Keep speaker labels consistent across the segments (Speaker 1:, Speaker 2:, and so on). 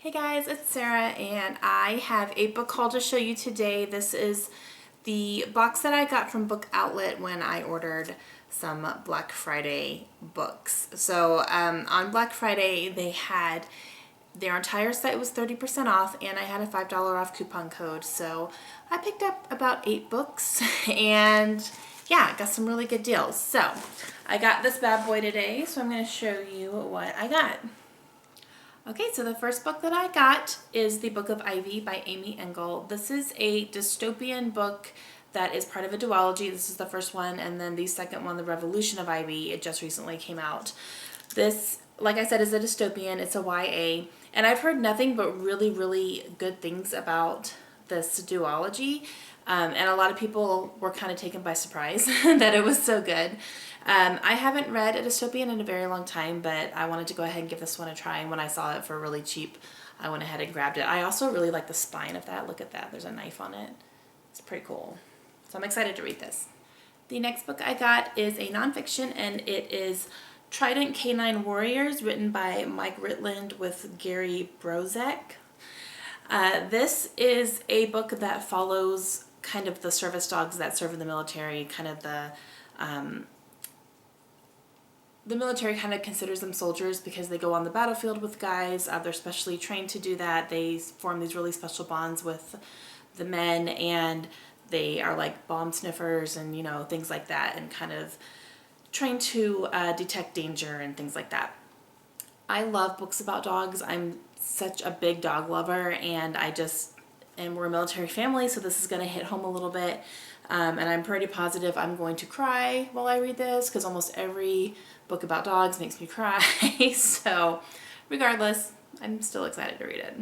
Speaker 1: Hey guys, it's Sarah and I have a book haul to show you today. This is the box that I got from Book Outlet when I ordered some Black Friday books. So on Black Friday they had their entire site was 30% off and I had a $5 off coupon code. So I picked up about 8 books and yeah, got some really good deals. So I got this bad boy today, so I'm going to show you what I got. Okay, so the first book that I got is The Book of Ivy by Amy Engel. This is a dystopian book that is part of a duology. This is the first one, and then the second one, The Revolution of Ivy, it just recently came out. This, like I said, is a dystopian. It's a YA, and I've heard nothing but really, really good things about this duology. And a lot of people were kind of taken by surprise that it was so good. I haven't read a dystopian in a very long time, but I wanted to go ahead and give this one a try. And when I saw it for really cheap, I went ahead and grabbed it. I also really like the spine of that. Look at that. There's a knife on it. It's pretty cool. So I'm excited to read this. The next book I got is a nonfiction, and it is Trident Canine Warriors, written by Mike Ritland with Gary Brozek. This is a book that follows kind of the service dogs that serve in the military, kind of the military kind of considers them soldiers because they go on the battlefield with guys. They're specially trained to do that. They form these really special bonds with the men, and they are like bomb sniffers and, you know, things like that, and kind of trained to detect danger and things like that. I love books about dogs. I'm such a big dog lover, and we're a military family, so this is going to hit home a little bit. And I'm pretty positive I'm going to cry while I read this, because almost every book about dogs makes me cry. So regardless, I'm still excited to read it.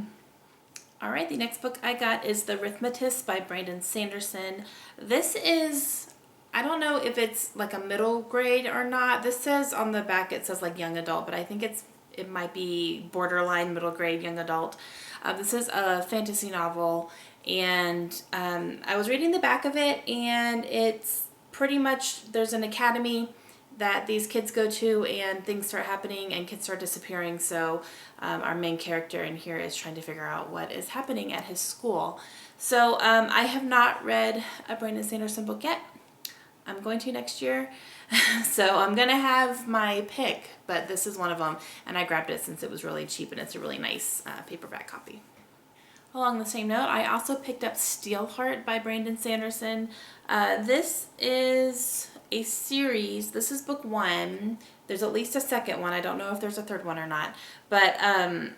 Speaker 1: Alright, the next book I got is The Arithmetist by Brandon Sanderson. This is, I don't know if it's like a middle grade or not. This says on the back, it says like young adult, but I think it might be borderline middle grade, young adult. This is a fantasy novel, and I was reading the back of it, and it's pretty much, there's an academy that these kids go to, and things start happening and kids start disappearing. So our main character in here is trying to figure out what is happening at his school. So I have not read a Brandon Sanderson book yet. I'm going to next year. So I'm going to have my pick, but this is one of them, and I grabbed it since it was really cheap and it's a really nice paperback copy. Along the same note, I also picked up Steelheart by Brandon Sanderson. This is a series. This is book 1. There's at least a second one. I don't know if there's a third one or not, but I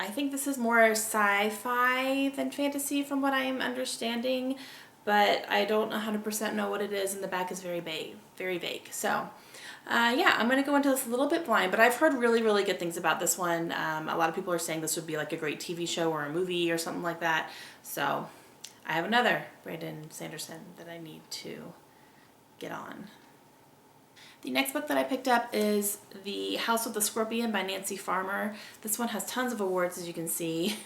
Speaker 1: think this is more sci-fi than fantasy from what I am understanding, but I don't 100% know what it is, and the back is very vague. So yeah, I'm going to go into this a little bit blind, but I've heard really, really good things about this one. A lot of people are saying this would be like a great TV show or a movie or something like that. So I have another Brandon Sanderson that I need to get on. The next book that I picked up is The House with the Scorpion by Nancy Farmer. This one has tons of awards, as you can see.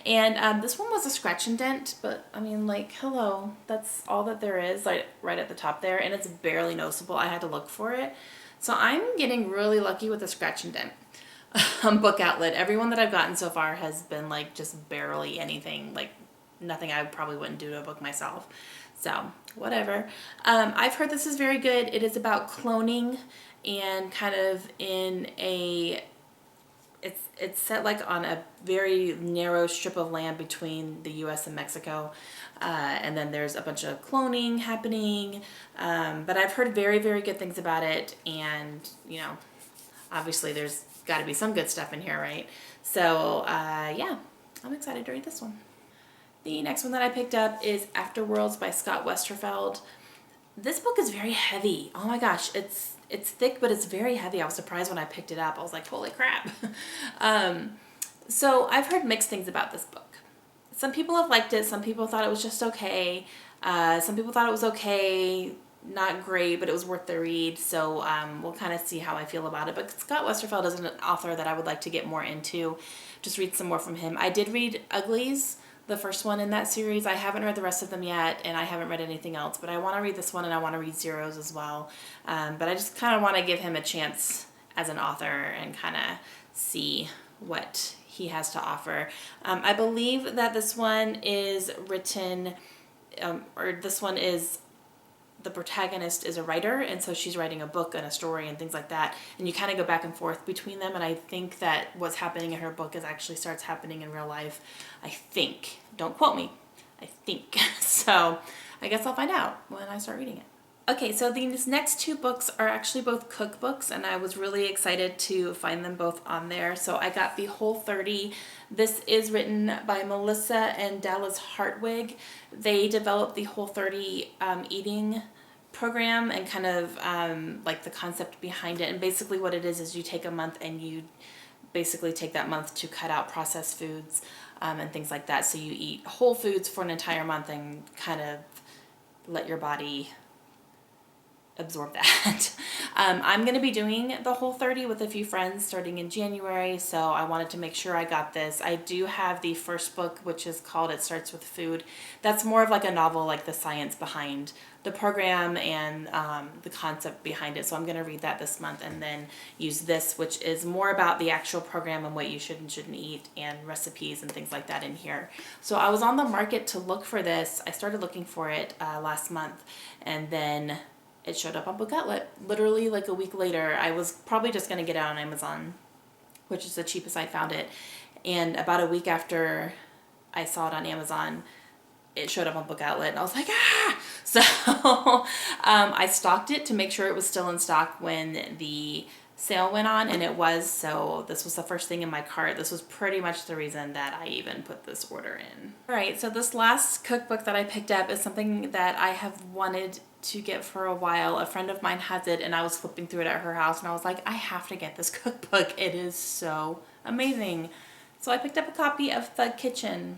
Speaker 1: And this one was a scratch and dent, but I mean, like, hello, that's all that there is, like right at the top there, and it's barely noticeable. I had to look for it. So I'm getting really lucky with the scratch and dent on Book Outlet. Everyone that I've gotten so far has been like just barely anything, like nothing I probably wouldn't do to a book myself. So whatever. I've heard this is very good. It is about cloning, and kind of in a, it's set like on a very narrow strip of land between the US and Mexico. And then there's a bunch of cloning happening. But I've heard very, very good things about it. And, you know, obviously there's got to be some good stuff in here, right? So, yeah, I'm excited to read this one. The next one that I picked up is Afterworlds by Scott Westerfeld. This book is very heavy. Oh my gosh, it's thick, but it's very heavy. I was surprised when I picked it up. I was like, holy crap. So I've heard mixed things about this book. Some people have liked it. Some people thought it was just okay. Some people thought it was okay, not great, but it was worth the read. So we'll kind of see how I feel about it. But Scott Westerfeld is an author that I would like to get more into, just read some more from him. I did read Uglies, the first one in that series. I haven't read the rest of them yet, and I haven't read anything else, but I want to read this one, and I want to read Zeros as well. But I just kind of want to give him a chance as an author and kind of see what he has to offer. I believe that this one is written, or this one is, the protagonist is a writer, and so she's writing a book and a story and things like that, and you kind of go back and forth between them, and I think that what's happening in her book is actually starts happening in real life. I think. Don't quote me. I think. So I guess I'll find out when I start reading it. Okay, so these next two books are actually both cookbooks, and I was really excited to find them both on there. So I got the Whole30. This is written by Melissa and Dallas Hartwig. They developed the Whole30 eating program and kind of like the concept behind it. And basically what it is you take a month and you basically take that month to cut out processed foods and things like that. So you eat whole foods for an entire month and kind of let your body absorb that. I'm going to be doing the Whole30 with a few friends starting in January, so I wanted to make sure I got this. I do have the first book, which is called It Starts With Food. That's more of like a novel, like the science behind the program and the concept behind it. So I'm going to read that this month and then use this, which is more about the actual program and what you should and shouldn't eat and recipes and things like that in here. So I was on the market to look for this. I started looking for it last month, and then it showed up on Book Outlet literally like a week later. I was probably just going to get it on Amazon, which is the cheapest I found it. And about a week after I saw it on Amazon, it showed up on Book Outlet, and I was like, ah! So I stocked it to make sure it was still in stock when the sale went on, and it was. So this was the first thing in my cart. This was pretty much the reason that I even put this order in. All right, so this last cookbook that I picked up is something that I have wanted to get for a while. A friend of mine has it, and I was flipping through it at her house, and I was like, I have to get this cookbook. It is so amazing. So I picked up a copy of Thug Kitchen.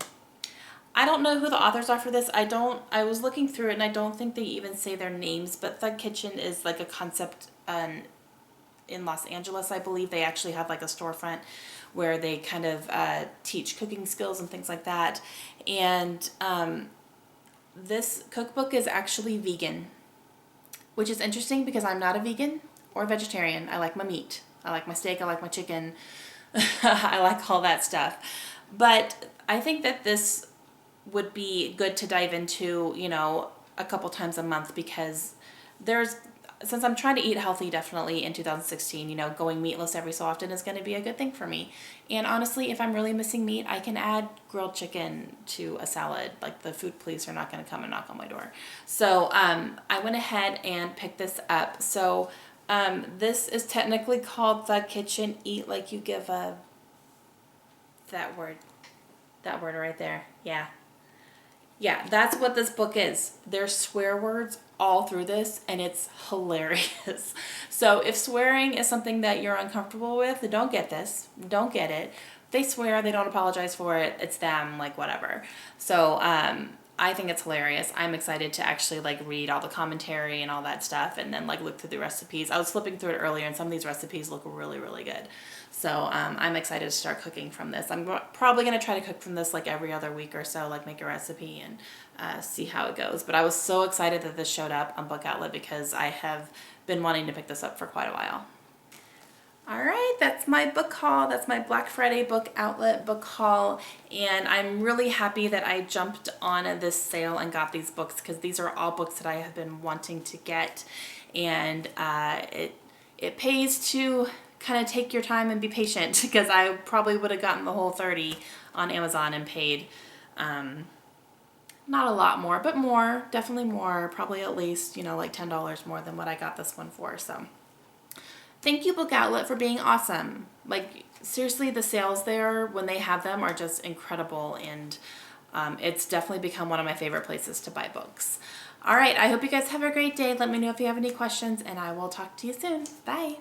Speaker 1: I don't know who the authors are for this. I was looking through it, and I don't think they even say their names, but Thug Kitchen is like a concept in Los Angeles, I believe. They actually have like a storefront where they kind of teach cooking skills and things like that. And this cookbook is actually vegan, which is interesting because I'm not a vegan or a vegetarian. I like my meat. I like my steak. I like my chicken. I like all that stuff. But I think that this would be good to dive into, you know, a couple times a month, because since I'm trying to eat healthy definitely in 2016, you know, going meatless every so often is going to be a good thing for me. And honestly, if I'm really missing meat, I can add grilled chicken to a salad. Like, the food police are not going to come and knock on my door. So I went ahead and picked this up. So this is technically called Thug Kitchen, Eat Like You Give a... That word right there. Yeah, that's what this book is. There's swear words all through this, and it's hilarious. So if swearing is something that you're uncomfortable with, don't get this. Don't get it. They swear, they don't apologize for it. It's them, like, whatever. So I think it's hilarious. I'm excited to actually like read all the commentary and all that stuff, and then like look through the recipes. I was flipping through it earlier, and some of these recipes look really, really good. So I'm excited to start cooking from this. I'm probably going to try to cook from this like every other week or so, like make a recipe and see how it goes. But I was so excited that this showed up on Book Outlet because I have been wanting to pick this up for quite a while. All right, that's my book haul. That's my Black Friday Book Outlet book haul. And I'm really happy that I jumped on this sale and got these books, because these are all books that I have been wanting to get. And it pays to kind of take your time and be patient, because I probably would have gotten the Whole30 on Amazon and paid not a lot more, but more, definitely more, probably at least, you know, like $10 more than what I got this one for. So thank you, Book Outlet, for being awesome. Like, seriously, the sales there, when they have them, are just incredible, and it's definitely become one of my favorite places to buy books. All right, I hope you guys have a great day. Let me know if you have any questions, and I will talk to you soon. Bye.